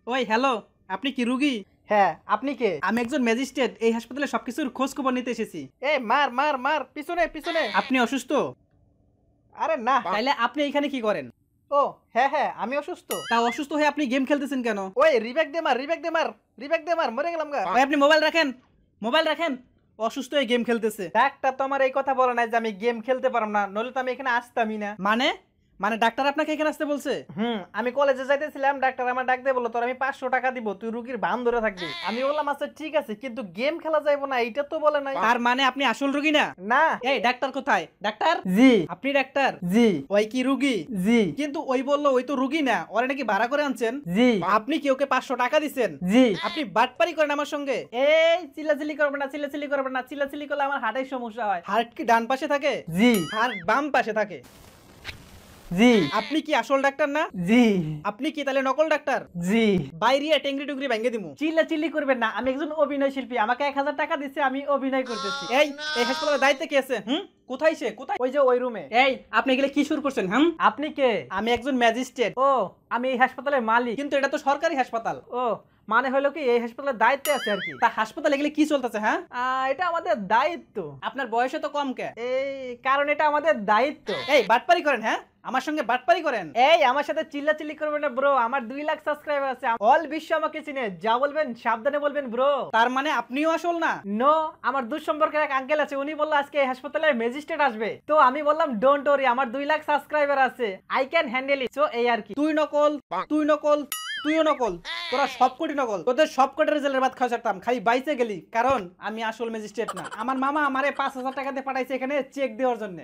ওই হ্যালো, আপনি কি রুগী? হ্যাঁ, আপনি কে? আমি একজন ম্যাজিস্ট্রেট, এই হাসপাতালে সবকিছুর খোঁজ খবর নিতে এসেছি। মার মার মার, পিছনে পিছনে। আপনি অসুস্থ? আরে না। তাইলে আপনি এখানে কি করেন? ও হ্যাঁ হ্যাঁ, আমি অসুস্থ। তা অসুস্থ হয়ে আপনি গেম খেলতেছেন কেন? ওই রিব্যাক দে মার, রিব্যাক দে মার, রিব্যাক দে মার, মরে গেলাম গা। ওই আপনি মোবাইল রাখেন, মোবাইল রাখেন। অসুস্থ হয়ে গেম খেলতেছে। ডাক্তার তো আমার এই কথা বলে নাই যে আমি গেম খেলতে পারবো না, নইলে তো আমি এখানে আসতামই না। মানে মানে ডাক্তার আপনাকে এখানে আসতে বলছে? আমি কলেজে যাইতেছিলাম, ডাক্তার আমার ডাক দিয়ে বললো তোর আমি 500 টাকা দিব, তুই রুগীর বান ধরে থাকবি। আমি বললাম আচ্ছা ঠিক আছে, কিন্তু গেম খেলা যাইবো না এইটা তো বলে নাই। তার মানে আপনি আসল রুগী না? না। এই ডাক্তার কোথায়? ডাক্তার? জি আপনি ডাক্তার? জি ওই কি রুগী? জি কিন্তু ওই বললো ওই তো রুগী না, ওরা নাকি ভাড়া করে আনছেন। জি আপনি কি ওকে 500 টাকা দিচ্ছেন? জি। আপনি বাটপারি করেন আমার সঙ্গে। এই চিল্লাচিল্লি করবে না, চিল্লাচিল্লি করবে না, চিল্লাচিল্লি করলে আমার হার্টের সমস্যা হয়। হার্ট কি ডান পাশে থাকে? জি হার্ট বাম পাশে থাকে। জি আপনি কি আসল ডাক্তার না? জি আপনি কি তাহলে নকল ডাক্তার? জি। বাইরিয়া টেংরি টুকরি ভেঙে দিমু। চিল্লাচিল্লি করবেন না, আমি একজন অভিনয় শিল্পী, আমাকে 1000 টাকা দিচ্ছে, আমি অভিনয় করতেছি। এই হাসপাতালের দায়িত্বে কি আছে? কোথায় সে? কোথায়? ওই যে ওই রুমে। এই আপনি এগুলো কি শুরু করছেন? আপনি কে? আমি একজন ম্যাজিস্ট্রেট। ও, আমি এই হাসপাতালের মালিক। কিন্তু এটা তো সরকারি হাসপাতাল। ও, মানে হলো কি এই হাসপাতালের দায়িত্বে আছে আর কি। তা হাসপাতালে এগুলো কি চলতেছে? এটা আমাদের দায়িত্ব। আপনার বয়সে তো কম কে? এই কারণ এটা আমাদের দায়িত্ব। এই বাটপারি করেন? আমার সঙ্গে বাটপারি করেন? এই আমার সাথে চিল্লাচিল্লি করবেন না ব্রো, আমার 2 লাখ সাবস্ক্রাইবার আছে, অল বিশ্ব আমাকে চিনে, যা বলবেন সাবধানে বলবেন ব্রো। তার মানে আপনিও আসল না? নো, আমার দূর সম্পর্কের এক আঙ্কেল আছে, উনি বললো আজকে এই হাসপাতালে ম্যাজিস্ট্রেট আসবে, তো আমি বললাম ডোন্ট ওরি, আমার 2 লাখ সাবস্ক্রাইবার আছে, I can handle it. So এই আর কি। তুই নকল, তুই নকল, তুইও নকল, তোরা সবকটি নকল। তোদের সবকটের জেলের ভাত খাওয়া ছাড়তাম, খালি বাইচে গেলি, কারণ আমি আসল ম্যাজিস্ট্রেট না। আমার মামা আমারে 5000 টাকা দিয়ে পাঠাইছে এখানে চেক দেওয়ার জন্য।